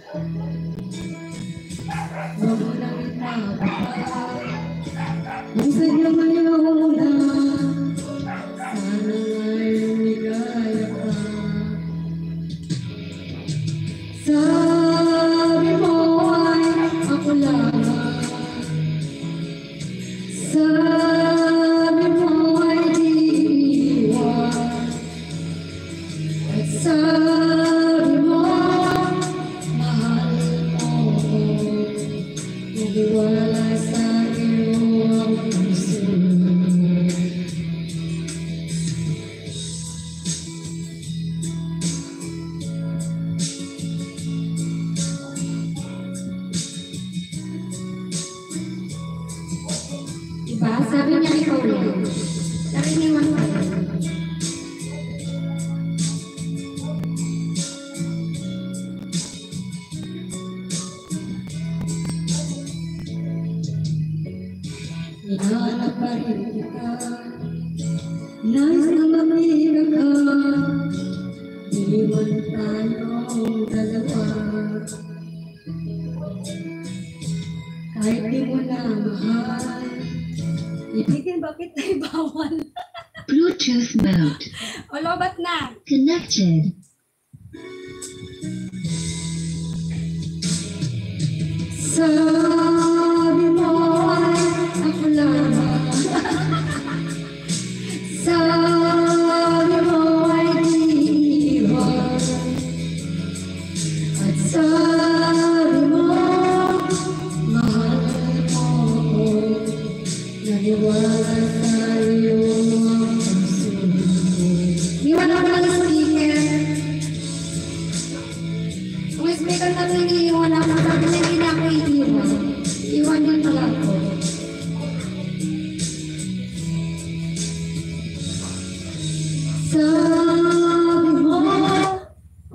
Huwag mo lang ipapakal. Ang sadya ngayon na sana nga'y ligaya ka. Sabi mo ay ako lamang. Sabi mo ay di iwan. At sabi mo mahal mo ko. Nag-iwala sa iyo ang puso. Diba? Sabi niya ikaw yan. Nariniwan ko yan. Hinahanap pa rin kita. Nais na mamira ka. Iwan tayong dalawa. Kahit di mo na mahal. Ibigin, bakit tayo bawal? Bluetooth mode. O, lobat na. Connected. Sabi mo ay ako lamang. Sabi mo ay di iwan. At sabi mo mahal mo ko. Naniwala tayo ang puso. Iwan ako ng speaker. Kung speaker na ito, iniiwan ako. Sabi na hindi na ako iiwan. Iwan din pala ako. Sabi mo.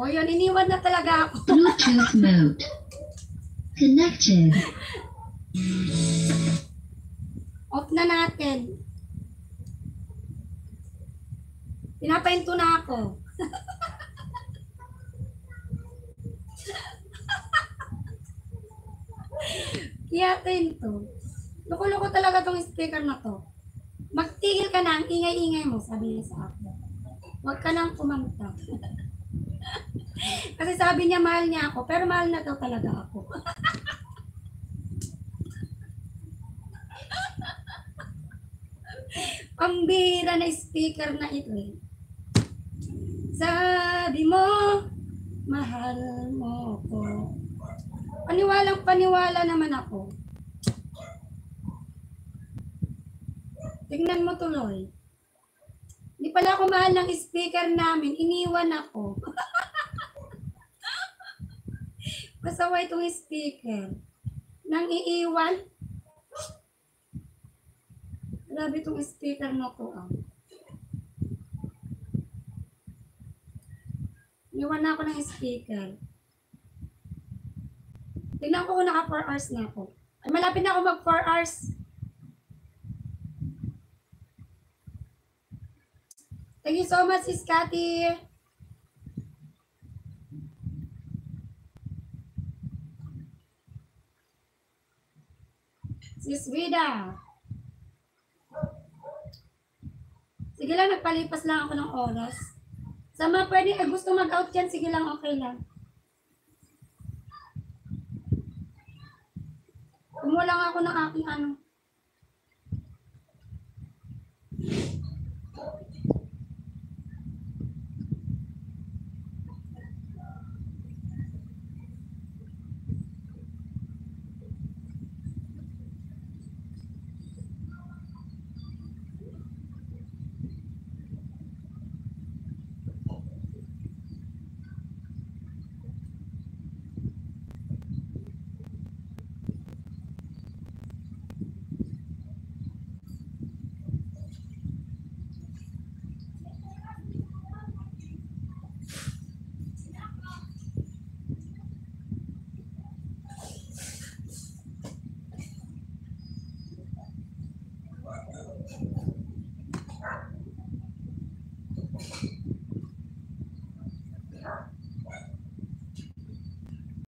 O yun, iniwan na talaga ako. Bluetooth mode. Connected. Off na natin. Pinapahinto na ako. Kaya to. Loko-loko talaga tong speaker na to. Magtigil ka na, ang ingay-ingay mo, sabi niya sa akin. Huwag ka nang kumanta. Kasi sabi niya mahal niya ako, pero mahal na daw talaga ako. Pambira na speaker na ito eh. Sabi mo, mahal mo ko. Paniwalang paniwala naman ako. Tingnan mo tuloy. Hindi pala ako mahal ng speaker namin. Iniwan ako. Masaway itong speaker. Nang iiwan. Grabe itong speaker na to. Iniwan na ako ng speaker. Tingnan ko kung naka 4 hours na ako. Ay, malapit na ako mag 4 hours. Thank you so much, Sis Cathy. Sis Vida. Sige lang, nagpalipas lang ako ng oras. Sa mga pwede, gusto mag-out yan, sige lang, okay lang. Kumuha lang ako ng aking ano.